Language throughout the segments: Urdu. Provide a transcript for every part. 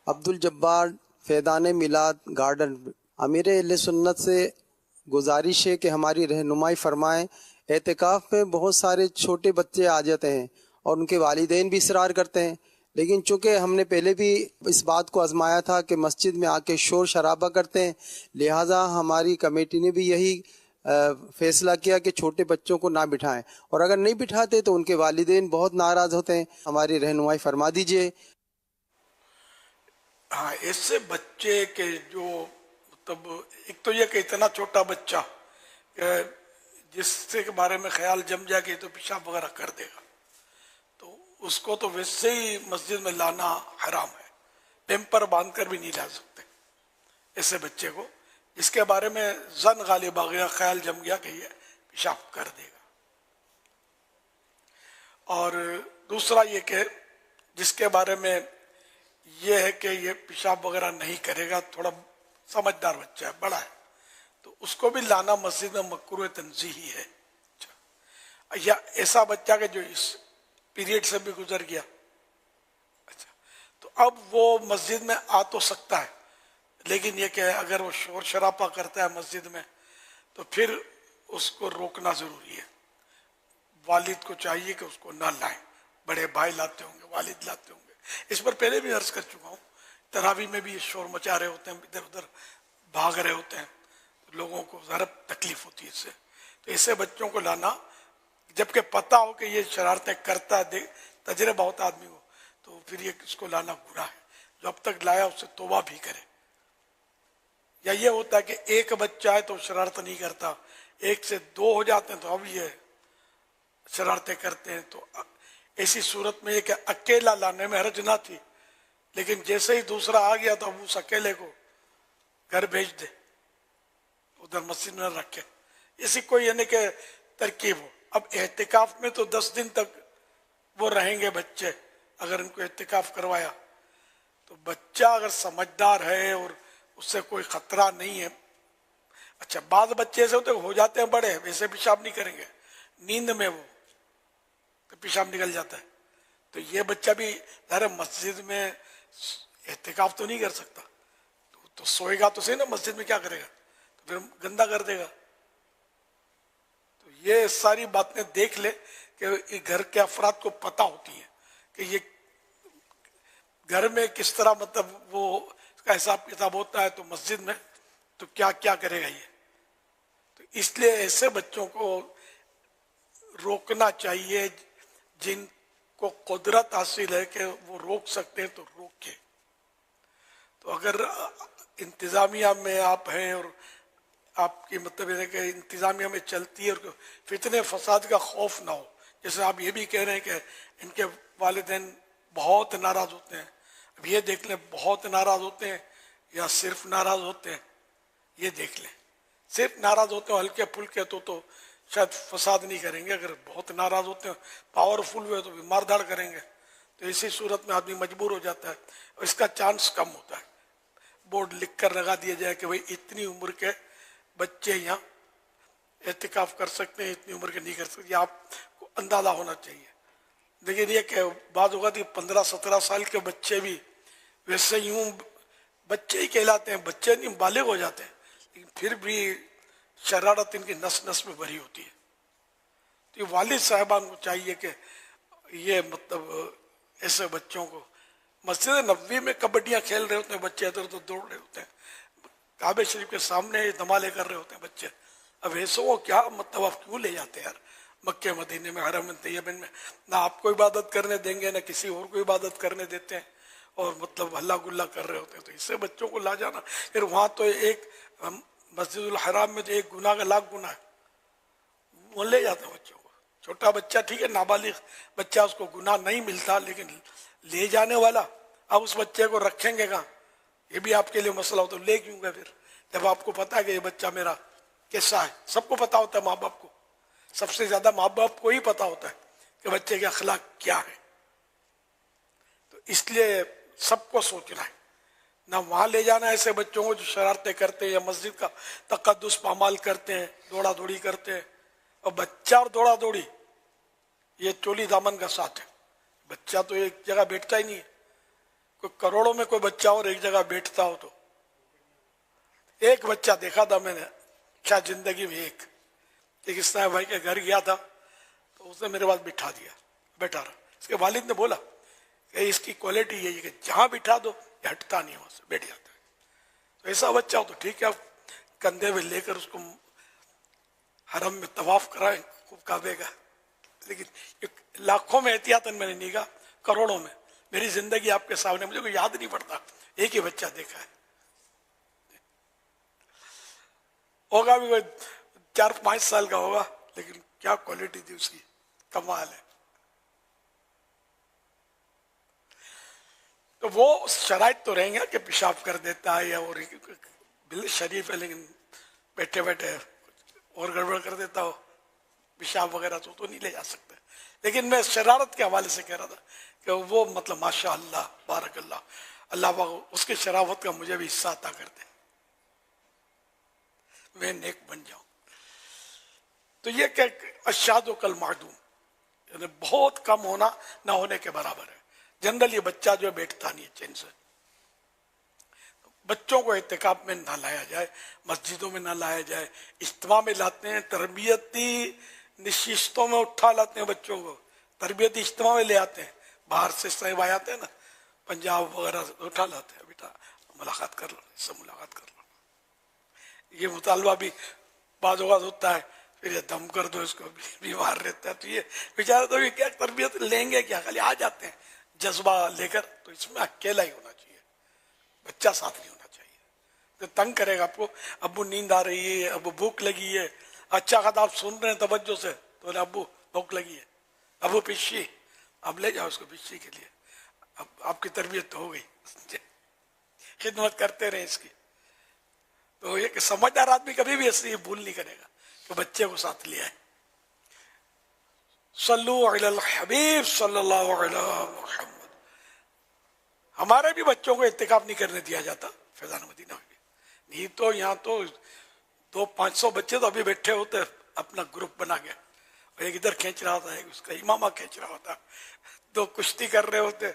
عبدالجبار فیضان میلاد گارڈن۔ امیر اہل سنت سے گزارش ہے کہ ہماری رہنمائی فرمائیں۔ اعتکاف میں بہت سارے چھوٹے بچے آ جاتے ہیں اور ان کے والدین بھی اصرار کرتے ہیں، لیکن چونکہ ہم نے پہلے بھی اس بات کو آزمایا تھا کہ مسجد میں آ کے شور شرابہ کرتے ہیں، لہٰذا ہماری کمیٹی نے بھی یہی فیصلہ کیا کہ چھوٹے بچوں کو نہ بٹھائیں، اور اگر نہیں بٹھاتے تو ان کے والدین بہت ناراض ہوتے ہیں۔ ہماری رہنمائی فرما دیجئے۔ ہاں، اس سے بچے کے جو مطلب ایک تو یہ کہ اتنا چھوٹا بچہ کہ جس کے بارے میں خیال جم جائے کہ یہ تو پیشاب وغیرہ کر دے گا، تو اس کو تو ویسے ہی مسجد میں لانا حرام ہے، پیمپر باندھ کر بھی نہیں لا سکتے ایسے بچے کو جس کے بارے میں ظن غالب آ گیا، خیال جم گیا کہ یہ پیشاب کر دے گا۔ اور دوسرا یہ کہ جس کے بارے میں یہ ہے کہ یہ پیشاب وغیرہ نہیں کرے گا، تھوڑا سمجھدار بچہ ہے، بڑا ہے، تو اس کو بھی لانا مسجد میں مکروہ تنزیہی ہے۔ یا ایسا بچہ کہ جو اس پیریڈ سے بھی گزر گیا، اچھا، تو اب وہ مسجد میں آ تو سکتا ہے، لیکن یہ کہ اگر وہ شور شرابہ کرتا ہے مسجد میں تو پھر اس کو روکنا ضروری ہے۔ والد کو چاہیے کہ اس کو نہ لائیں، بڑے بھائی لاتے ہوں گے، والد لاتے ہوں گے۔ اس پر پہلے بھی عرض کر چکا ہوں، تراویح میں بھی شور مچا رہے ہوتے ہیں، ادھر ادھر بھاگ رہے ہوتے ہیں، لوگوں کو ذرا تکلیف ہوتی ہے اس سے، تو ایسے بچوں کو لانا، جبکہ پتہ ہو کہ یہ شرارتیں کرتا ہے، تجربہ ہوتا آدمی کو، تو پھر یہ اس کو لانا گناہ ہے۔ جو اب تک لایا اس سے توبہ بھی کرے۔ یا یہ ہوتا ہے کہ ایک بچہ ہے تو شرارت نہیں کرتا، ایک سے دو ہو جاتے ہیں تو اب یہ شرارتیں کرتے ہیں، تو ایسی صورت میں یہ کہ اکیلا لانے میں حرج نہ تھی، لیکن جیسے ہی دوسرا آ گیا تو اب اس اکیلے کو گھر بھیج دے، ادھر مسجد میں رکھے، اسی کوئی یعنی کہ ترکیب ہو۔ اب اعتکاف میں تو 10 دن تک وہ رہیں گے بچے، اگر ان کو اعتکاف کروایا تو بچہ اگر سمجھدار ہے اور اس سے کوئی خطرہ نہیں ہے، اچھا بعض بچے ایسے ہوتے ہو جاتے ہیں بڑے، ویسے پیشاب نہیں کریں گے، نیند میں وہ تو پیشاب نکل جاتا ہے، تو یہ بچہ بھی ظاہر مسجد میں اعتکاف تو نہیں کر سکتا، تو سوئے گا تو صحیح نا، مسجد میں کیا کرے گا، تو پھر گندا کر دے گا۔ تو یہ ساری باتیں دیکھ لے کہ گھر کے افراد کو پتہ ہوتی ہیں کہ یہ گھر میں کس طرح مطلب وہ اس کا حساب کتاب ہوتا ہے، تو مسجد میں تو کیا کیا کرے گا یہ۔ تو اس لیے ایسے بچوں کو روکنا چاہیے، جن کو قدرت حاصل ہے کہ وہ روک سکتے ہیں تو روکے۔ تو اگر انتظامیہ میں آپ ہیں اور آپ کی مطلب ہے کہ انتظامیہ میں چلتی ہے اور فتنے فساد کا خوف نہ ہو، جیسے آپ یہ بھی کہہ رہے ہیں کہ ان کے والدین بہت ناراض ہوتے ہیں، اب یہ دیکھ لیں بہت ناراض ہوتے ہیں یا صرف ناراض ہوتے ہیں، یہ دیکھ لیں۔ صرف ناراض ہوتے ہیں ہلکے پھلکے تو شاید فساد نہیں کریں گے، اگر بہت ناراض ہوتے ہیں پاورفل ہوئے تو مار دھاڑ کریں گے، تو اسی صورت میں آدمی مجبور ہو جاتا ہے، اور اس کا چانس کم ہوتا ہے۔ بورڈ لکھ کر لگا دیا جائے کہ بھئی اتنی عمر کے بچے یہاں اعتکاف کر سکتے ہیں، اتنی عمر کے نہیں کر سکتے، یہ آپ کو اندازہ ہونا چاہیے۔ لیکن یہ کہ بعض اوقات 15-17 سال کے بچے بھی ویسے یوں بچے ہی کہلاتے ہیں، بچے نہیں بالغ ہو جاتے ہیں، لیکن پھر بھی شرارت ان کی نس نس میں بھری ہوتی ہے۔ تو یہ والد صاحبان کو چاہیے کہ یہ مطلب ایسے بچوں کو، مسجد نبوی میں کبڈیاں کھیل رہے ہوتے ہیں بچے، ادھر ادھر دوڑ رہے ہوتے ہیں، کعبہ شریف کے سامنے دھمالے کر رہے ہوتے ہیں بچے، اب ایسوں کو کیا مطلب آپ کیوں لے جاتے ہیں یار مکہ مدینے میں، حرم طیبہ میں، نہ آپ کو عبادت کرنے دیں گے نہ کسی اور کو عبادت کرنے دیتے ہیں، اور مطلب ہلا گلا کر رہے ہوتے ہیں، تو اس سے بچوں کو لا جانا۔ پھر وہاں تو ایک مسجد الحرام میں تو ایک گناہ کا لاکھ گناہ ہے، وہ لے جاتے ہیں بچوں کو۔ چھوٹا بچہ ٹھیک ہے، نابالغ بچہ اس کو گناہ نہیں ملتا، لیکن لے جانے والا، اب اس بچے کو رکھیں گے کہاں، یہ بھی آپ کے لیے مسئلہ ہو، تو لے کیوں گئے پھر، جب آپ کو پتا ہے کہ یہ بچہ میرا کیسا ہے۔ سب کو پتا ہوتا ہے، ماں باپ کو، سب سے زیادہ ماں باپ کو ہی پتا ہوتا ہے کہ بچے کے اخلاق کیا ہے، تو اس لیے سب کو سوچنا ہے، نہ وہاں لے جانا ایسے بچوں کو جو شرارتیں کرتے ہیں یا مسجد کا تقدس پامال کرتے ہیں، دوڑا دوڑی کرتے ہیں، اور بچہ اور دوڑا دوڑی یہ چولی دامن کا ساتھ ہے، بچہ تو ایک جگہ بیٹھتا ہی نہیں ہے، کوئی کروڑوں میں کوئی بچہ اور ایک جگہ بیٹھتا ہو تو ایک بچہ دیکھا تھا میں نے کیا زندگی میں ایک اسلام بھائی کے گھر گیا تھا تو اس نے میرے پاس بٹھا دیا بیٹھا رہا. اس کے والد نے بولا کہ اس کی کوالٹی یہ ہے کہ جہاں بٹھا دو یہ ہٹتا نہیں وہاں سے بیٹھ جاتا ہے. تو ایسا بچہ ہو تو ٹھیک ہے کندھے میں لے کر اس کو حرم میں طواف کرائیں خوب کعبے کا. لیکن لاکھوں میں احتیاطاً میں نے نہیں کہا کروڑوں میں میری زندگی آپ کے سامنے مجھے کوئی یاد نہیں پڑتا ایک ہی بچہ دیکھا ہے. ہوگا بھی کوئی 4-5 سال کا ہوگا لیکن کیا کوالٹی تھی اس کی کمال ہے. تو وہ شرائط تو رہیں گا کہ پیشاب کر دیتا ہے یا اور بل شریف ہے لیکن بیٹھے بیٹھے اور گڑبڑ کر دیتا ہو پیشاب وغیرہ تو نہیں لے جا سکتے. لیکن میں شرارت کے حوالے سے کہہ رہا تھا کہ وہ مطلب ماشاء اللہ بارک اللہ پاک اس کی شراوت کا مجھے بھی حصہ عطا کر دے میں نیک بن جاؤں. تو یہ کہ اشاد و کل معدوم یعنی بہت کم ہونا نہ ہونے کے برابر ہے. جنرلی بچہ جو بیٹھتا نہیں ہے چین سے. بچوں کو اعتکاف میں نہ لایا جائے مسجدوں میں نہ لایا جائے اجتماع میں لاتے ہیں تربیتی نشستوں میں اٹھا لاتے ہیں بچوں کو تربیتی اجتماع میں لے آتے ہیں باہر سے صاحب آتے ہیں نا پنجاب وغیرہ سے اٹھا لاتے ہیں بیٹا ملاقات کر لو اس سے ملاقات کر لو. یہ مطالبہ بھی بعض اوقات ہوتا ہے پھر یہ دم کر دو اس کو بیمار رہتا ہے. تو یہ بیچارہ تو یہ کیا تربیت لیں گے کیا خالی آ جاتے ہیں جذبہ لے کر. تو اس میں اکیلا ہی ہونا چاہیے بچہ ساتھ نہیں ہونا چاہیے. تو تنگ کرے گا آپ کو ابو نیند آ رہی ہے ابو بھوک لگی ہے اچھا خطا آپ سن رہے ہیں توجہ سے تو ابو بھوک لگی ہے ابو پشی اب لے جاؤ اس کو پشی کے لیے. اب آپ کی تربیت تو ہو گئی خدمت کرتے رہے اس کی. تو یہ کہ سمجھدار آدمی کبھی بھی ایسے بھول نہیں کرے گا کہ بچے کو ساتھ لے آئے. صلو علی الحبیب صلی اللہ علیہ محمد. ہمارے بھی بچوں کو اعتکاف نہیں کرنے دیا جاتا فیضان مدینہ میں بھی نہیں. تو یہاں تو 200-500 بچے تو ابھی بیٹھے ہوتے اپنا گروپ بنا گیا اور ایک ادھر کھینچ رہا ہوتا ہے اس کا امامہ کھینچ رہا ہوتا 2 کشتی کر رہے ہوتے.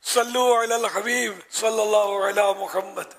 صلو علی الحبیب صلی اللہ علیہ محمد.